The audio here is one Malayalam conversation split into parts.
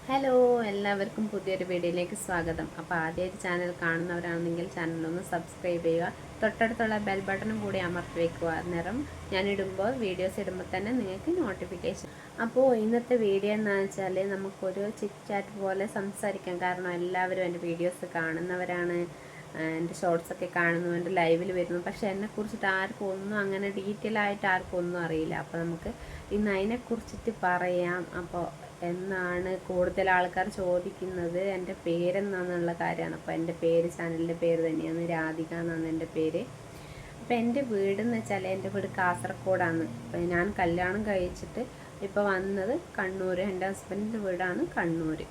ഹലോ, എല്ലാവർക്കും പുതിയൊരു വീഡിയോയിലേക്ക് സ്വാഗതം. അപ്പോൾ ആദ്യമായിട്ട് ചാനൽ കാണുന്നവരാണെങ്കിൽ ചാനലൊന്ന് സബ്സ്ക്രൈബ് ചെയ്യുക. തൊട്ടടുത്തുള്ള ബെൽ ബട്ടണും കൂടി അമർത്തി വയ്ക്കുക. അന്നേരം ഞാനിടുമ്പോൾ വീഡിയോസ് ഇടുമ്പോൾ തന്നെ നിങ്ങൾക്ക് നോട്ടിഫിക്കേഷൻ. അപ്പോൾ ഇന്നത്തെ വീഡിയോ എന്താണെന്ന് വെച്ചാൽ നമുക്കൊരു ചിറ്റ് ചാറ്റ് പോലെ സംസാരിക്കാം. കാരണം എല്ലാവരും എൻ്റെ വീഡിയോസ് കാണുന്നവരാണ്, എൻ്റെ ഷോർട്സൊക്കെ കാണുന്നു, എൻ്റെ ലൈവിൽ വരുന്നു. പക്ഷേ എന്നെക്കുറിച്ചിട്ട് ആർക്കും ഒന്നും അങ്ങനെ ഡീറ്റെയിൽ ആയിട്ട് ആർക്കും ഒന്നും അറിയില്ല. അപ്പോൾ നമുക്ക് ഇന്ന് അതിനെക്കുറിച്ചിട്ട് പറയാം. അപ്പോൾ എന്നാണ് കൂടുതൽ ആൾക്കാർ ചോദിക്കുന്നത് എൻ്റെ പേരെന്താണെന്നുള്ള കാര്യമാണ്. അപ്പോൾ എൻ്റെ പേര്, ചാനലിൻ്റെ പേര് തന്നെയാണ്, രാധിക എന്നാണ് എൻ്റെ പേര്. അപ്പോൾ എൻ്റെ വീടെന്ന് വെച്ചാൽ എൻ്റെ വീട് കാസർഗോഡാണ്. അപ്പോൾ ഞാൻ കല്യാണം കഴിച്ചിട്ട് ഇപ്പോൾ വന്നത് കണ്ണൂർ. എൻ്റെ ഹസ്ബൻഡിൻ്റെ വീടാണ് കണ്ണൂർ.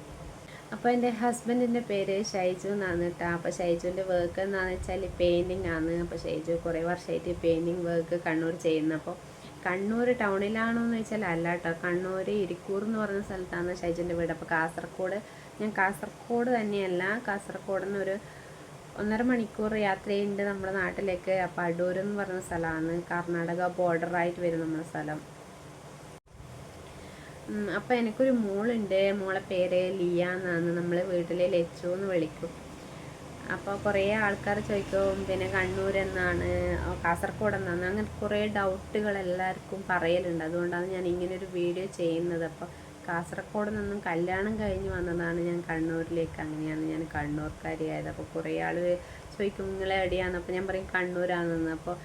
അപ്പോൾ എൻ്റെ ഹസ്ബൻഡിൻ്റെ പേര് ഷൈജു എന്നാണ് കേട്ടോ. അപ്പോൾ ഷൈജുവിൻ്റെ വർക്ക് എന്താണെന്ന് വെച്ചാൽ പെയിൻറ്റിങ് ആണ്. അപ്പോൾ ഷൈജു കുറേ വർഷമായിട്ട് പെയിൻറ്റിങ് വർക്ക് കണ്ണൂർ ചെയ്യുന്നു. അപ്പോൾ കണ്ണൂർ ടൗണിലാണോ എന്ന് വെച്ചാൽ അല്ല കേട്ടോ. കണ്ണൂർ ഇരിക്കൂർ എന്ന് പറയുന്ന സ്ഥലത്താണ് ഷൈജുവിൻ്റെ വീട്. അപ്പോൾ ഞാൻ കാസർഗോഡ് തന്നെയല്ല, കാസർഗോഡ് നിന്ന് ഒരു 1.5 മണിക്കൂർ യാത്രയുണ്ട് നമ്മുടെ നാട്ടിലേക്ക്. അപ്പോൾ അടൂർ എന്ന് പറയുന്ന സ്ഥലമാണ്, കർണാടക ബോർഡറായിട്ട് വരും നമ്മുടെ സ്ഥലം. അപ്പോൾ എനിക്കൊരു മോളുണ്ട്. മോളെ പേര് ലിയ എന്നാണ്. നമ്മൾ വീട്ടിൽ ലച്ചു എന്ന് വിളിക്കും. അപ്പോൾ കുറേ ആൾക്കാർ ചോദിക്കും പിന്നെ കണ്ണൂർ എന്നാണ്, കാസർഗോഡ് എന്നാണ്, അങ്ങനെ കുറേ ഡൗട്ടുകൾ എല്ലാവർക്കും പറയലുണ്ട്. അതുകൊണ്ടാണ് ഞാൻ ഇങ്ങനൊരു വീഡിയോ ചെയ്യുന്നത്. അപ്പോൾ കാസർഗോഡ് നിന്നും കല്യാണം കഴിഞ്ഞ് വന്നതാണ് ഞാൻ കണ്ണൂരിലേക്ക്. അങ്ങനെയാണ് ഞാൻ കണ്ണൂർക്കാരിയായത്. അപ്പോൾ കുറേ ആൾ ചോദിക്കും നിങ്ങളെ എവിടെയാണ്. അപ്പോൾ ഞാൻ പറയും കണ്ണൂരാണെന്ന്. അപ്പോൾ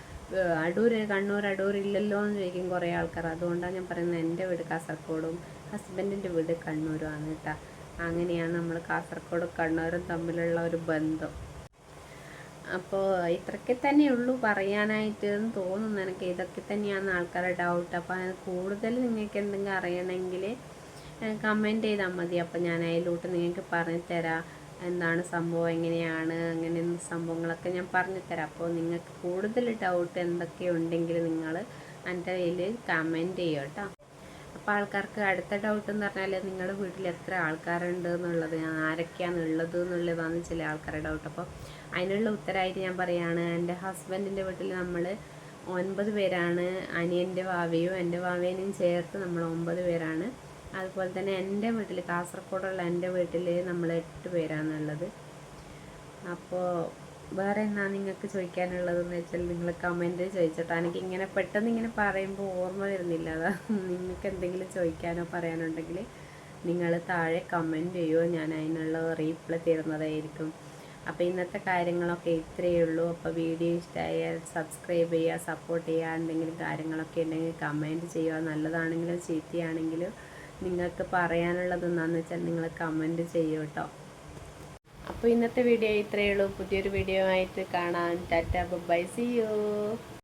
കണ്ണൂർ ഇല്ലല്ലോ എന്ന് ചോദിക്കും കുറേ ആൾക്കാർ. അതുകൊണ്ടാണ് ഞാൻ പറയുന്നത് എൻ്റെ വീട് കാസർഗോഡും ഹസ്ബൻഡിൻ്റെ വീട് കണ്ണൂരുമാണ് കേട്ടോ. അങ്ങനെയാണ് നമ്മൾ കാസർഗോഡും കണ്ണൂരും തമ്മിലുള്ള ഒരു ബന്ധം. അപ്പോൾ ഇത്രയൊക്കെ തന്നെയുള്ളൂ പറയാനായിട്ട് എന്ന് തോന്നുന്നു എനിക്ക്. ഇതൊക്കെ തന്നെയാണ് ആൾക്കാരുടെ ഡൗട്ട്. അപ്പോൾ അത് കൂടുതൽ നിങ്ങൾക്ക് എന്തെങ്കിലും അറിയണമെങ്കിൽ കമൻറ്റ് ചെയ്താൽ മതി. അപ്പോൾ ഞാൻ അതിലോട്ട് നിങ്ങൾക്ക് പറഞ്ഞു തരാം എന്താണ് സംഭവം, എങ്ങനെയാണ്, അങ്ങനെ സംഭവങ്ങളൊക്കെ ഞാൻ പറഞ്ഞു തരാം. അപ്പോൾ നിങ്ങൾക്ക് കൂടുതൽ ഡൗട്ട് എന്തൊക്കെ ഉണ്ടെങ്കിൽ നിങ്ങൾ എൻ്റെ കയ്യിൽ കമൻറ്റ് ചെയ്യും കേട്ടോ. അപ്പോൾ ആൾക്കാർക്ക് അടുത്ത ഡൗട്ട് എന്ന് പറഞ്ഞാൽ നിങ്ങളുടെ വീട്ടിൽ എത്ര ആൾക്കാരുണ്ട് എന്നുള്ളത്, ആരൊക്കെയാണ് ഉള്ളത് എന്നുള്ളതാണ് ചില ആൾക്കാരുടെ ഡൗട്ട്. അപ്പോൾ അതിനുള്ള ഉത്തരമായിട്ട് ഞാൻ പറയുകയാണ്. എൻ്റെ ഹസ്ബൻഡിൻ്റെ വീട്ടിൽ നമ്മൾ 9 പേരാണ്. അനിയൻ്റെ വാവയും എൻ്റെ വാവേനെയും ചേർത്ത് നമ്മൾ 9 പേരാണ്. അതുപോലെ തന്നെ എൻ്റെ വീട്ടിൽ, കാസർഗോഡുള്ള എൻ്റെ വീട്ടിൽ നമ്മൾ 8 പേരാണുള്ളത്. അപ്പോൾ വേറെ എന്നാ നിങ്ങൾക്ക് ചോദിക്കാനുള്ളതെന്ന് വെച്ചാൽ നിങ്ങൾ കമൻറ്റ് ചോദിച്ചിട്ടോ. എനിക്ക് ഇങ്ങനെ പെട്ടെന്ന് ഇങ്ങനെ പറയുമ്പോൾ ഓർമ്മ വരുന്നില്ല. അതാ നിങ്ങൾക്ക് എന്തെങ്കിലും ചോദിക്കാനോ പറയാനുണ്ടെങ്കിൽ നിങ്ങൾ താഴെ കമൻറ്റ് ചെയ്യുമോ, ഞാൻ അതിനുള്ള റീപ്ലൈ തരുന്നതായിരിക്കും. അപ്പോൾ ഇന്നത്തെ കാര്യങ്ങളൊക്കെ ഇത്രയേ ഉള്ളൂ. അപ്പോൾ വീഡിയോ ഇഷ്ടമായാൽ സബ്സ്ക്രൈബ് ചെയ്യുക, സപ്പോർട്ട് ചെയ്യുക. എന്തെങ്കിലും കാര്യങ്ങളൊക്കെ ഉണ്ടെങ്കിൽ കമൻറ്റ് ചെയ്യുക. നല്ലതാണെങ്കിലും ചീത്തയാണെങ്കിലും നിങ്ങൾക്ക് പറയാനുള്ളത് എന്താണെന്ന് വെച്ചാൽ നിങ്ങൾ കമൻറ്റ് ചെയ്യൂ കേട്ടോ. അപ്പോൾ ഇന്നത്തെ വീഡിയോ ഇത്രയേ ഉള്ളൂ. പുതിയൊരു വീഡിയോ ആയിട്ട് കാണാം. Tata, bye, see U.